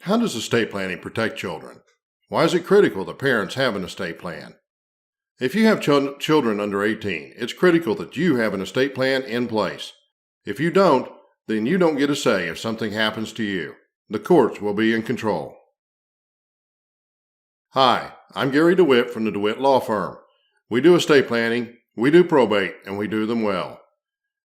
How does estate planning protect children? Why is it critical that parents have an estate plan? If you have children under 18, it's critical that you have an estate plan in place. If you don't, then you don't get a say if something happens to you. The courts will be in control. Hi, I'm Gary DeWitt from the DeWitt Law Firm. We do estate planning, we do probate, and we do them well.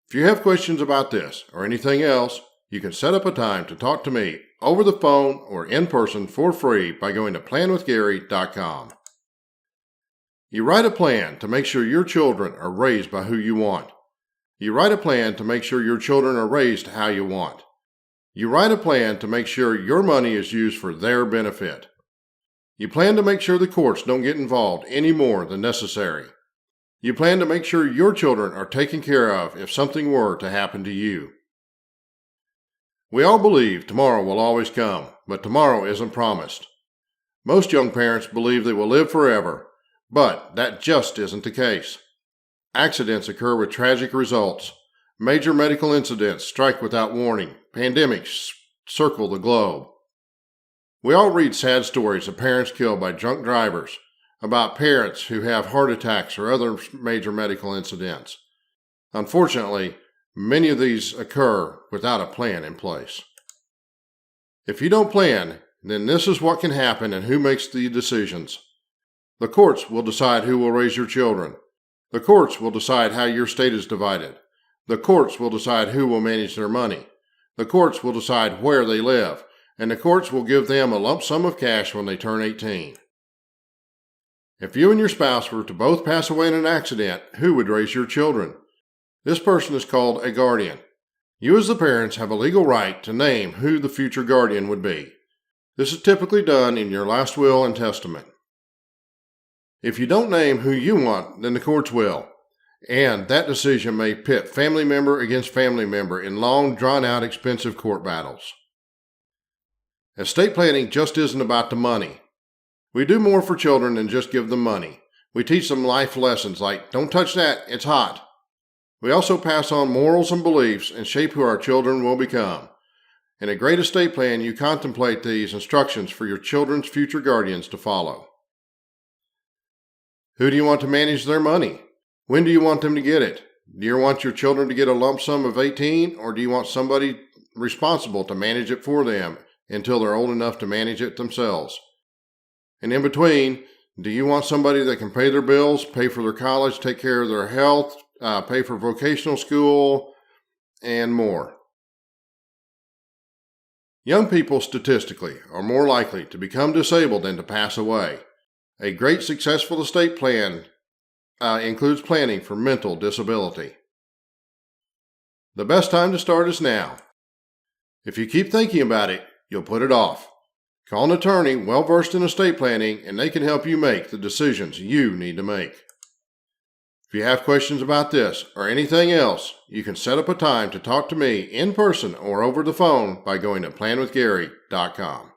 If you have questions about this or anything else, you can set up a time to talk to me over the phone or in person for free by going to planwithgary.com. You write a plan to make sure your children are raised by who you want. You write a plan to make sure your children are raised how you want. You write a plan to make sure your money is used for their benefit. You plan to make sure the courts don't get involved any more than necessary. You plan to make sure your children are taken care of if something were to happen to you. We all believe tomorrow will always come, but tomorrow isn't promised. Most young parents believe they will live forever, but that just isn't the case. Accidents occur with tragic results. Major medical incidents strike without warning. Pandemics circle the globe. We all read sad stories of parents killed by drunk drivers, about parents who have heart attacks or other major medical incidents. Unfortunately, many of these occur without a plan in place. If you don't plan, then this is what can happen and who makes the decisions. The courts will decide who will raise your children. The courts will decide how your estate is divided. The courts will decide who will manage their money. The courts will decide where they live. And the courts will give them a lump sum of cash when they turn 18. If you and your spouse were to both pass away in an accident, who would raise your children? This person is called a guardian. You as the parents have a legal right to name who the future guardian would be. This is typically done in your last will and testament. If you don't name who you want, then the courts will. And that decision may pit family member against family member in long, drawn-out, expensive court battles. Estate planning just isn't about the money. We do more for children than just give them money. We teach them life lessons like, don't touch that, it's hot. We also pass on morals and beliefs and shape who our children will become. In a great estate plan, you contemplate these instructions for your children's future guardians to follow. Who do you want to manage their money? When do you want them to get it? Do you want your children to get a lump sum of 18, or do you want somebody responsible to manage it for them until they're old enough to manage it themselves? And in between, do you want somebody that can pay their bills, pay for their college, take care of their health, pay for vocational school, and more? Young people statistically are more likely to become disabled than to pass away. A great successful estate plan includes planning for mental disability. The best time to start is now. If you keep thinking about it, you'll put it off. Call an attorney well-versed in estate planning, and they can help you make the decisions you need to make. If you have questions about this or anything else, you can set up a time to talk to me in person or over the phone by going to planwithgary.com.